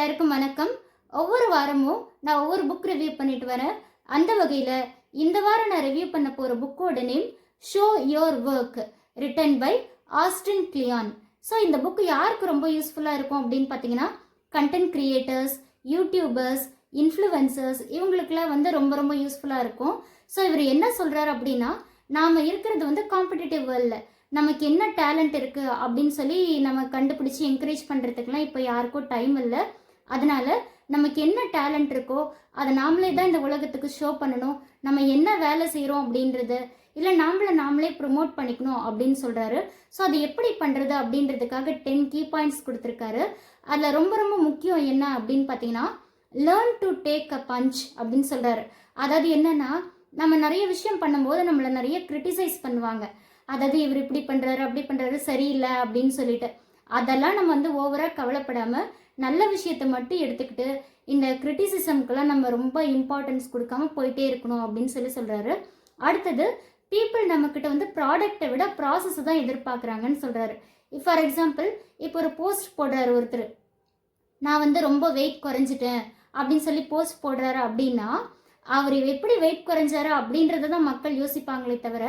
எல்லாருக்கும் வணக்கம். ஒவ்வொரு வாரமும் நான் ஒவ்வொரு புக் ரிவ்யூ பண்ணிட்டு வரேன். அந்த வகையில் இந்த வாரம் நான் ரிவ்யூ பண்ண போகிற புக்கோட name show your work, written by Austin Kleon. So இந்த புக்கு யாருக்கு ரொம்ப யூஸ்ஃபுல்லாக இருக்கும் அப்படின்னு பார்த்தீங்கன்னா, கண்டென்ட் கிரியேட்டர்ஸ், யூடியூபர்ஸ், இன்ஃப்ளூயன்சர்ஸ் இவங்களுக்குலாம் ரொம்ப ரொம்ப யூஸ்ஃபுல்லாக இருக்கும். ஸோ இவர் என்ன சொல்கிறார் அப்படின்னா, நாம் இருக்கிறது காம்படிட்டிவ் வேர்ல்டில் நமக்கு என்ன டேலண்ட் இருக்குது அப்படின்னு சொல்லி நம்ம கண்டுபிடிச்சி என்கரேஜ் பண்ணுறதுக்கெலாம் இப்போ யாருக்கும் டைம் இல்லை. அதனால் நமக்கு என்ன டேலண்ட் இருக்கோ அதை நாமளே தான் இந்த உலகத்துக்கு ஷோ பண்ணணும். நம்ம என்ன வேலை செய்கிறோம் அப்படின்றது இல்லை நாமளே ப்ரொமோட் பண்ணிக்கணும் அப்படின்னு சொல்கிறாரு. ஸோ அது எப்படி பண்ணுறது அப்படின்றதுக்காக 10 கீ பாயிண்ட்ஸ் கொடுத்துருக்காரு. அதில் ரொம்ப ரொம்ப முக்கியம் என்ன அப்படின்னு பார்த்தீங்கன்னா, learn to take a punch அப்படின்னு சொல்கிறாரு. அதாவது என்னென்னா, நம்ம நிறைய விஷயம் பண்ணும்போது நம்மளை நிறைய கிரிட்டிசைஸ் பண்ணுவாங்க. அதாவது இவர் இப்படி பண்ணுறாரு அப்படி பண்ணுறாரு சரியில்லை அப்படின்னு சொல்லிட்டு, அதெல்லாம் நம்ம ஓவராக கவலைப்படாமல் நல்ல விஷயத்தை மட்டும் எடுத்துக்கிட்டு இந்த கிரிட்டிசிசம்க்கெல்லாம் நம்ம ரொம்ப இம்பார்ட்டன்ஸ் கொடுக்காம போயிட்டே இருக்கணும் அப்படின்னு சொல்கிறாரு. அடுத்தது, பீப்புள் நம்மக்கிட்ட ப்ராடக்டை விட ப்ராசஸை தான் எதிர்பார்க்குறாங்கன்னு சொல்கிறாரு. ஃபார் எக்ஸாம்பிள், இப்போ ஒரு போஸ்ட் போடுறாரு ஒருத்தர், நான் ரொம்ப வெயிட் குறைஞ்சிட்டேன் அப்படின்னு சொல்லி போஸ்ட் போடுறாரு அப்படின்னா, அவர் எப்படி வெயிட் குறைஞ்சாரு அப்படின்றத தான் மக்கள் யோசிப்பாங்களே தவிர,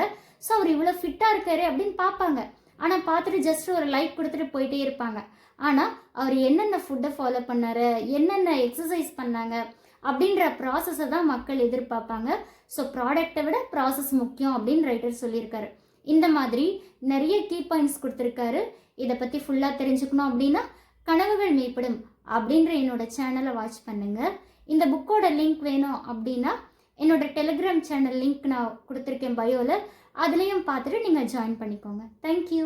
ஸோ அவர் இவ்வளோ ஃபிட்டாக இருக்காரு அப்படின்னு பார்ப்பாங்க. ஆனால் பார்த்துட்டு ஜஸ்ட் ஒரு லைக் கொடுத்துட்டு போயிட்டே இருப்பாங்க. ஆனால் அவர் என்னென்ன ஃபுட்டை ஃபாலோ பண்ணார், என்னென்ன எக்ஸசைஸ் பண்ணாங்க அப்படின்ற ப்ராசஸை தான் மக்கள் எதிர்பார்ப்பாங்க. ஸோ ப்ராடக்டை விட ப்ராசஸ் முக்கியம் அப்படின்னு ரைட்டர் சொல்லியிருக்காரு. இந்த மாதிரி நிறைய கீ பாயிண்ட்ஸ் கொடுத்துருக்காரு. இதை பற்றி ஃபுல்லாக தெரிஞ்சுக்கணும் அப்படின்னா கனவுகள் மெய்ப்படும் அப்படின்ற என்னோட சேனலை வாட்ச் பண்ணுங்கள். இந்த புக்கோட லிங்க் வேணும் அப்படின்னா என்னோட டெலிகிராம் சேனல் லிங்க் நான் கொடுத்துருக்கேன் பயோவில், அதுலேயும் பார்த்துட்டு நீங்கள் ஜாயின் பண்ணிக்கோங்க. தேங்க்யூ.